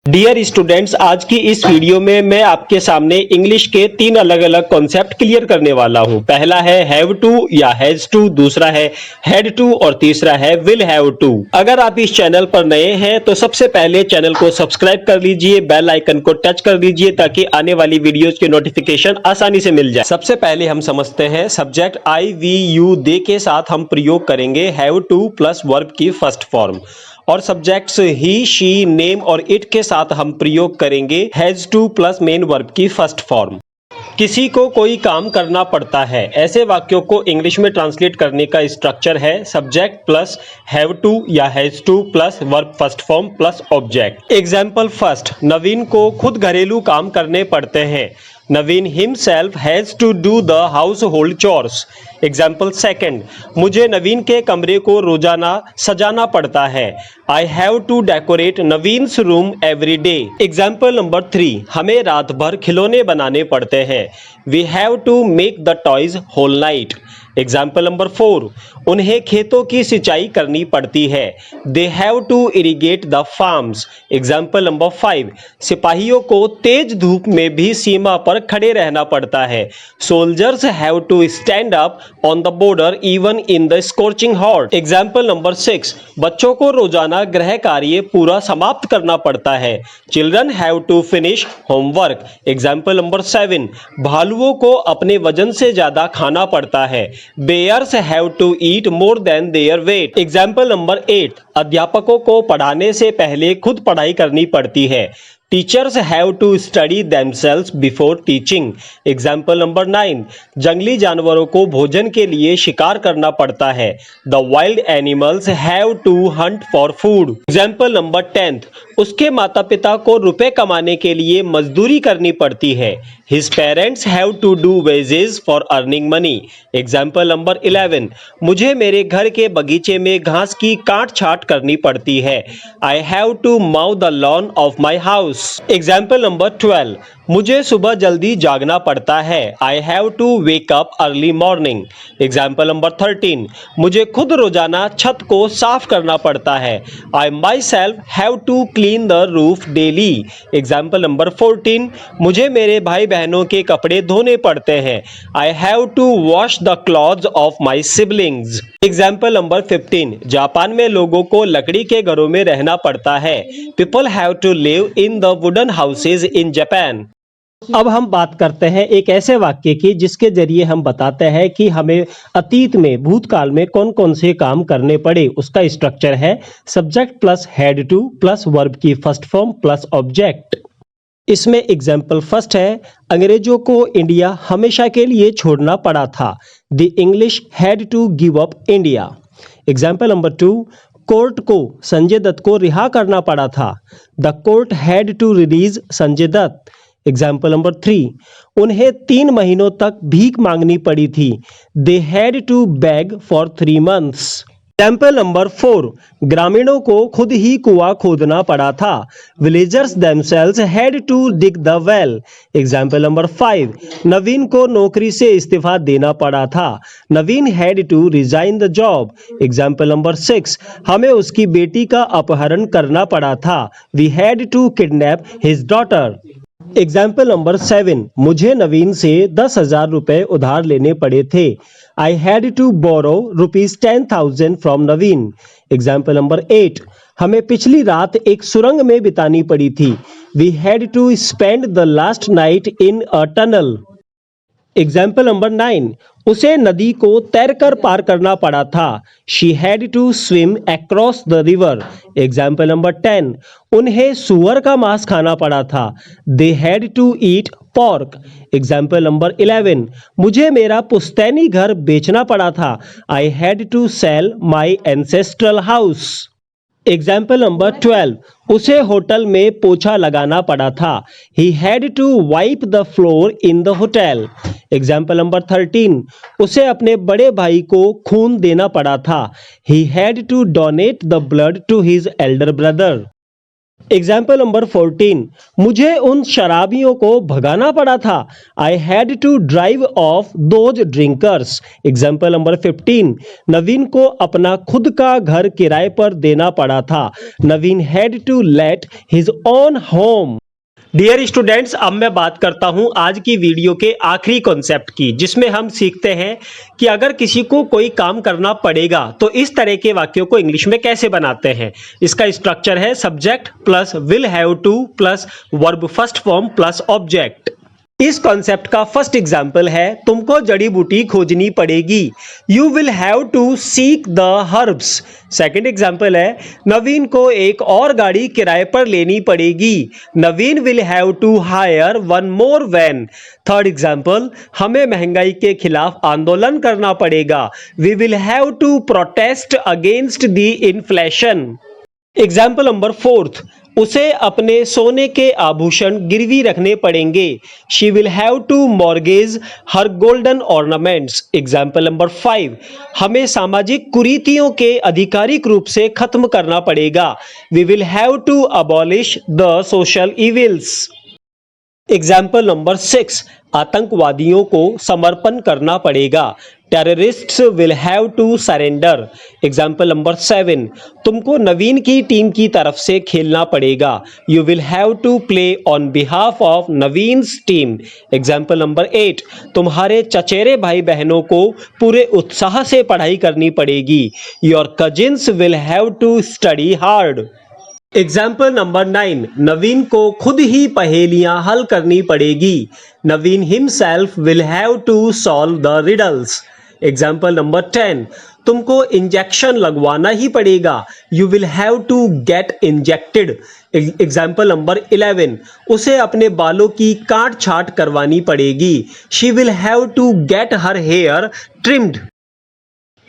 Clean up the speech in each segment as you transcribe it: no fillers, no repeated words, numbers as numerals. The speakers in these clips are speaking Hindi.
डियर स्टूडेंट्स, आज की इस वीडियो में मैं आपके सामने इंग्लिश के तीन अलग अलग कॉन्सेप्ट क्लियर करने वाला हूं। पहला है हैव टू या हैज टू, दूसरा है हैड टू और तीसरा है विल हैव टू। अगर आप इस चैनल पर नए हैं तो सबसे पहले चैनल को सब्सक्राइब कर लीजिए, बेल आइकन को टच कर लीजिए ताकि आने वाली वीडियोस के नोटिफिकेशन आसानी से मिल जाए। सबसे पहले हम समझते हैं subject I we you they के साथ हम प्रयोग करेंगे हैव टू प्लस वर्ब की फर्स्ट फॉर्म, और सब्जेक्ट्स ही, शी, नेम और इट के साथ हम प्रयोग करेंगे has to plus main verb की फर्स्ट फॉर्म। किसी को कोई काम करना पड़ता है, ऐसे वाक्यों को इंग्लिश में ट्रांसलेट करने का स्ट्रक्चर है सब्जेक्ट प्लस हैव टू या has to plus verb first form plus object. Example first, Naveen को खुद घरेलू काम करने पड़ते हैं। Naveen himself has to do the household chores. Example second, मुझे नवीन के कमरे को रोजाना सजाना पड़ता है। I have to decorate Naveen's room every day. Example number 3, हमें रात भर खिलौने बनाने पड़ते हैं। We have to make the toys whole night. Example number 4, उन्हें खेतों की सिंचाई करनी पड़ती है। They have to irrigate the farms. Example number 5, सिपाहियों को तेज धूप में भी सीमा पर खड़े रहना पड़ता है। Soldiers have to stand up on the border even in the scorching hot। Example number 6, बच्चों को रोजाना गृह कार्य पूरा समाप्त करना पड़ता है। Children have to finish homework. Example number 7, भालुओं को अपने वजन से ज्यादा खाना पड़ता है। Bears have to eat more than their weight. Example number 8, अध्यापकों को पढ़ाने से पहले खुद पढ़ाई करनी पड़ती है। Teachers have to study themselves before teaching. Example number 9, जंगली जानवरों को भोजन के लिए शिकार करना पड़ता है। The wild animals have to hunt for food. Example number 10, उसके माता पिता को रुपए कमाने के लिए मजदूरी करनी पड़ती है। His parents have to do wages for earning money. Example number 11, मुझे मेरे घर के बगीचे में घास की काट छाट करनी पड़ती है। I have to mow the lawn of my house. Example number 12, मुझे सुबह जल्दी जागना पड़ता है। I have to wake up early morning. Example number 13, मुझे खुद रोजाना छत को साफ करना पड़ता है। I myself have to clean the roof daily. Example number 14, मुझे मेरे भाई बहनों के कपड़े धोने पड़ते हैं। I have to wash the clothes of my siblings. Example number 15, Japan में लोगों को लकड़ी के घरों में रहना पड़ता है। People have to live in the wooden houses in Japan. अब हम बात करते हैं एक ऐसे वाक्य की जिसके जरिए हम बताते हैं कि हमें अतीत में, भूतकाल में कौन कौन से काम करने पड़े। उसका स्ट्रक्चर है subject plus had to plus verb की फर्स्ट फॉर्म प्लस ऑब्जेक्ट। इसमें एग्जाम्पल फर्स्ट है, अंग्रेजों को इंडिया हमेशा के लिए छोड़ना पड़ा था। The English had to give up India. Example number 2, court को संजय दत्त को रिहा करना पड़ा था। The court had to release Sanjay Dutt. Example number 3, उन्हें 3 महीनों तक भीख मांगनी पड़ी थी। They had to beg for 3 months। Example number 4, ग्रामीणों को खुद ही कुआं खोदना पड़ा था। Villagers themselves had to dig the well. Example number 5, नवीन को नौकरी से इस्तीफा देना पड़ा था। Naveen had to resign the job. Example number 6, हमें उसकी बेटी का अपहरण करना पड़ा था। We had to kidnap his daughter. Example number 7, मुझे नवीन से 10,000 रुपए उधार लेने पड़े थे। I had to borrow ₹10,000 from Naveen. Example number 8, हमें पिछली रात एक सुरंग में बितानी पड़ी थी। We had to spend the last night in a tunnel. Example number 9, उसे नदी को तैरकर पार करना पड़ा था। She had to swim across the river. Example number 10, उन्हें सुअर का मांस खाना पड़ा था। They had to eat pork. Example number 11, मुझे मेरा पुश्तैनी घर बेचना पड़ा था। I had to sell my ancestral house. Example number 12, उसे होटल में पोछा लगाना पड़ा था। He had to wipe the floor in the hotel. Example number 13, उसे अपने बड़े भाई को खून देना पड़ा था। He had to donate the blood to his elder brother. Example number 14, मुझे उन शराबियों को भगाना पड़ा था। I had to drive off those drinkers. Example number 15, Naveen को अपना खुद का घर किराए पर देना पड़ा था। Naveen had to let his own home. Dear students, अब मैं बात करता हूं आज की वीडियो के आखिरी कॉन्सेप्ट की, जिसमें हम सीखते हैं कि अगर किसी को कोई काम करना पड़ेगा तो इस तरह के वाक्यों को इंग्लिश में कैसे बनाते हैं। इसका स्ट्रक्चर है subject plus will have to plus verb first form plus object. इस कॉन्सेप्ट का फर्स्ट एग्जाम्पल है, तुमको जड़ी बूटी खोजनी पड़ेगी। You will have to seek the herbs. Second example है, नवीन को एक और गाड़ी किराए पर लेनी पड़ेगी। Naveen will have to hire one more van. Third example, हमें महंगाई के खिलाफ आंदोलन करना पड़ेगा। We will have to protest against the inflation. Example number 4, उसे अपने सोने के आभूषण गिरवी रखने पड़ेंगे। She will have to mortgage her golden ornaments. Example number 5, हमें सामाजिक कुरीतियों के आधिकारिक रूप से खत्म करना पड़ेगा। We will have to abolish the social evils. Example number 6, आतंकवादियों को समर्पण करना पड़ेगा। Terrorists will have to surrender. Example number 7, तुमको नवीन की टीम की तरफ से खेलना पड़ेगा। You will have to play on behalf of Naveen's team. Example number 8, तुम्हारे चचेरे भाई बहनों को पूरे उत्साह से पढ़ाई करनी पड़ेगी। Your cousins will have to study hard. Example number 9, Naveen को खुद ही पहेलियां हल करनी पड़ेगी। Naveen himself will have to solve the riddles. Example number 10, तुमको इंजेक्शन लगवाना ही पड़ेगा। You will have to get injected. Example number 11, उसे अपने बालों की काट छाट करवानी पड़ेगी। She will have to get her hair trimmed.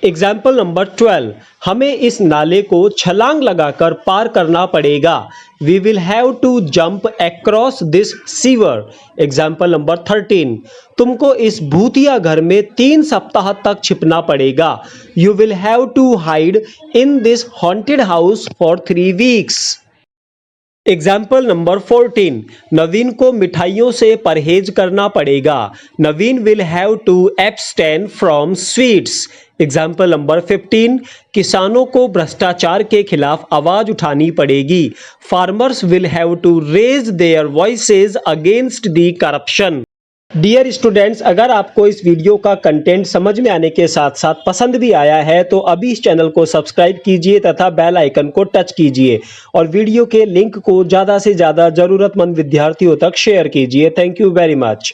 Example number 12, हमें इस नाले को छलांग लगाकर पार करना पड़ेगा। We will have to jump across this sewer. Example number 13, तुमको इस भूतिया घर में 3 सप्ताह तक छिपना पड़ेगा। You will have to hide in this haunted house for 3 weeks. Example number 14, Naveen को मिठाइयों से परहेज करना पड़ेगा। Naveen will have to abstain from sweets. Example number 15, किसानों को भ्रष्टाचार के खिलाफ आवाज उठानी पड़ेगी। Farmers will have to raise their voices against the corruption. Dear students, अगर आपको इस वीडियो का कंटेंट समझ में आने के साथ साथ पसंद भी आया है तो अभी इस चैनल को सब्सक्राइब कीजिए तथा बेल आइकन को टच कीजिए और वीडियो के लिंक को ज़्यादा से ज़्यादा ज़रूरतमंद विद्यार्थियों तक शेयर कीजिए। Thank you very much.